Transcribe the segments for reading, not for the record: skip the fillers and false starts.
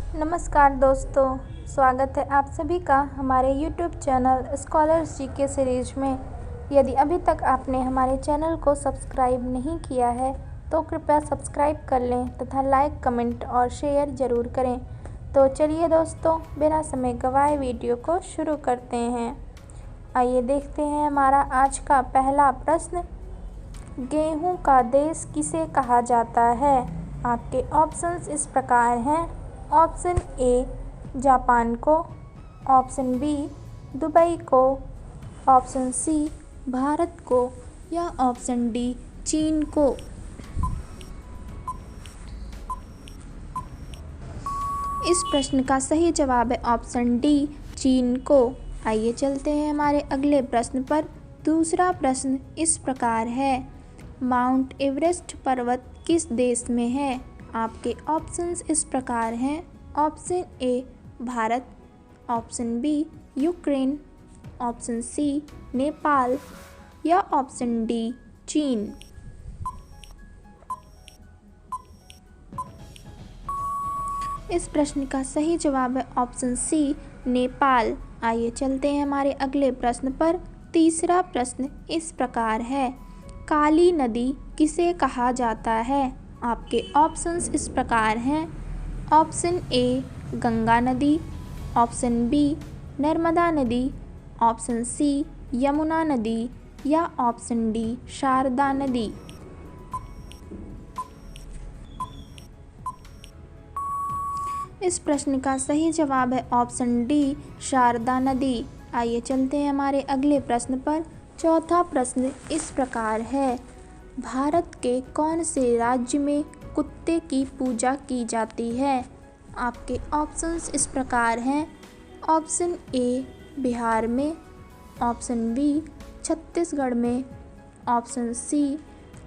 नमस्कार दोस्तों, स्वागत है आप सभी का हमारे YouTube channel scholars GK series में। यदि अभी तक आपने हमारे चैनल को सब्सक्राइब नहीं किया है तो कृपया सब्सक्राइब कर लें तथा लाइक, कमेंट और शेयर ज़रूर करें। तो चलिए दोस्तों, बिना समय गवाए वीडियो को शुरू करते हैं। आइए देखते हैं हमारा आज का पहला प्रश्न। गेहूं का देश किसे कहा जाता है? आपके ऑप्शंस इस प्रकार हैं। ऑप्शन ए जापान को, ऑप्शन बी दुबई को, ऑप्शन सी भारत को या ऑप्शन डी चीन को। इस प्रश्न का सही जवाब है ऑप्शन डी चीन को। आइए चलते हैं हमारे अगले प्रश्न पर। दूसरा प्रश्न इस प्रकार है। माउंट एवरेस्ट पर्वत किस देश में है? आपके ऑप्शंस इस प्रकार हैं। Option A Bharat, option B Ukraine, option C Nepal या ऑप्शन डी चीन। इस प्रश्न का सही जवाब है ऑप्शन सी नेपाल। आइए चलते हैं हमारे अगले प्रश्न पर। तीसरा प्रश्न इस प्रकार है। काली नदी किसे कहा जाता है? आपके ऑप्शंस इस प्रकार हैं। ऑप्शन ए गंगा नदी, ऑप्शन बी नर्मदा नदी, ऑप्शन सी यमुना नदी या ऑप्शन डी शारदा नदी। इस प्रश्न का सही जवाब है ऑप्शन डी शारदा नदी। आइए चलते हैं हमारे अगले प्रश्न पर। चौथा प्रश्न इस प्रकार है। भारत के कौन से राज्य में कुत्ते की पूजा की जाती है? आपके ऑप्शंस इस प्रकार हैं। ऑप्शन ए बिहार में, ऑप्शन बी छत्तीसगढ़ में, ऑप्शन सी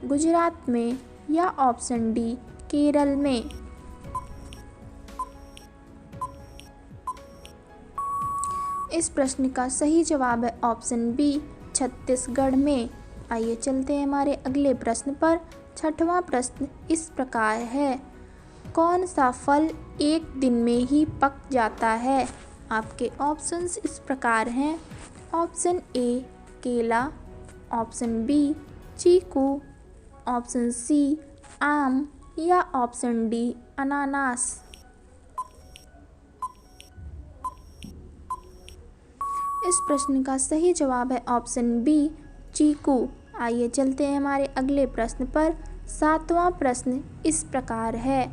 गुजरात में या ऑप्शन डी केरल में। इस प्रश्न का सही जवाब है ऑप्शन बी छत्तीसगढ़ में। आइए चलते हैं हमारे अगले प्रश्न पर। छठवां प्रश्न इस प्रकार है। कौन सा फल एक दिन में ही पक जाता है? आपके ऑप्शंस इस प्रकार हैं। ऑप्शन ए केला, ऑप्शन बी चीकू, ऑप्शन सी आम या ऑप्शन डी अनानास। इस प्रश्न का सही जवाब है ऑप्शन बी चीकू। आइए चलते हैं हमारे अगले प्रश्न पर। सातवां प्रश्न इस प्रकार है।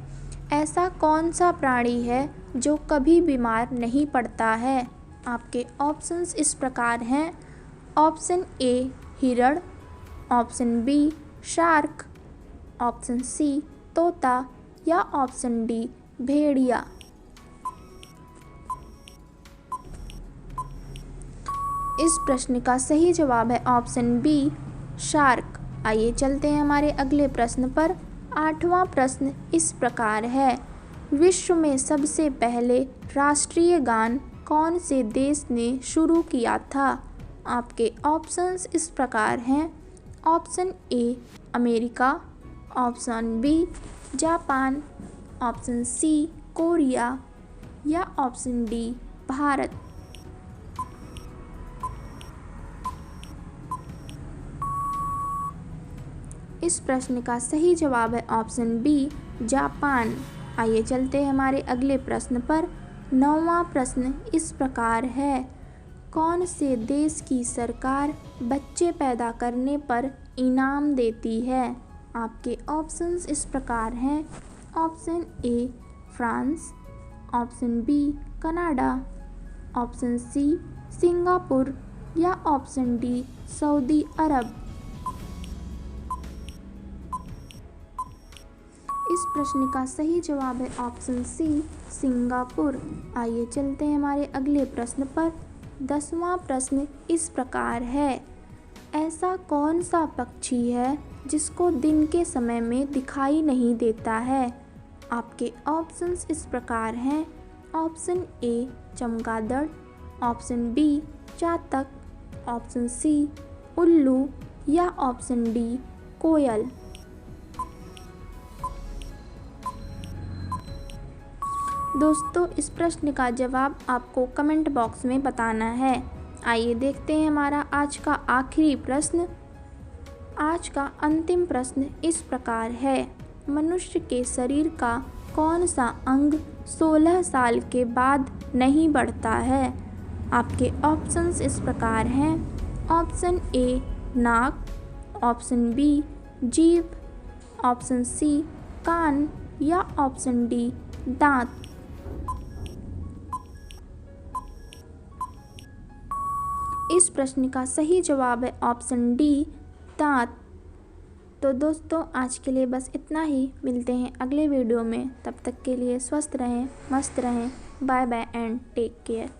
ऐसा कौन सा प्राणी है जो कभी बीमार नहीं पड़ता है? आपके ऑप्शंस इस प्रकार हैं। ऑप्शन ए हिरण, option B shark, option C तोता या ऑप्शन डी भेड़िया। इस प्रश्न का सही जवाब है ऑप्शन बी शार्क। आइए चलते हैं हमारे अगले प्रश्न पर। आठवां प्रश्न इस प्रकार है। विश्व में सबसे पहले राष्ट्रीय गान कौन से देश ने शुरू किया था? आपके ऑप्शंस इस प्रकार हैं। Option A America, option B Japan, option C Korea या ऑप्शन डी भारत। इस प्रश्न का सही जवाब है ऑप्शन बी जापान। आइए चलते हैं हमारे अगले प्रश्न पर। नौवां प्रश्न इस प्रकार है। कौन से देश की सरकार बच्चे पैदा करने पर इनाम देती है? आपके ऑप्शंस इस प्रकार हैं। Option A France, option B Canada, option C Singapore या ऑप्शन डी सऊदी अरब। इस प्रश्न का सही जवाब है ऑप्शन सी सिंगापुर। आइए चलते हैं हमारे अगले प्रश्न पर। 10वां प्रश्न इस प्रकार है। ऐसा कौन सा पक्षी है जिसको दिन के समय में दिखाई नहीं देता है? आपके ऑप्शंस इस प्रकार हैं। ऑप्शन ए चमगादड़, ऑप्शन बी चातक, ऑप्शन सी उल्लू या ऑप्शन डी कोयल। दोस्तों इस प्रश्न का जवाब आपको कमेंट बॉक्स में बताना है। आइए देखते हैं हमारा आज का आखिरी प्रश्न। आज का अंतिम प्रश्न इस प्रकार है, मनुष्य के शरीर का कौन सा अंग 16 साल के बाद नहीं बढ़ता है? आपके ऑप्शंस इस प्रकार हैं। ऑप्शन ए नाक, ऑप्शन बी जीभ, ऑप्शन सी कान या ऑप्शन डी दांत। इस प्रश्न का सही जवाब है ऑप्शन डी दांत। तो दोस्तों आज के लिए बस इतना ही। मिलते हैं अगले वीडियो में। तब तक के लिए स्वस्थ रहें, मस्त रहें। Bye bye and take care.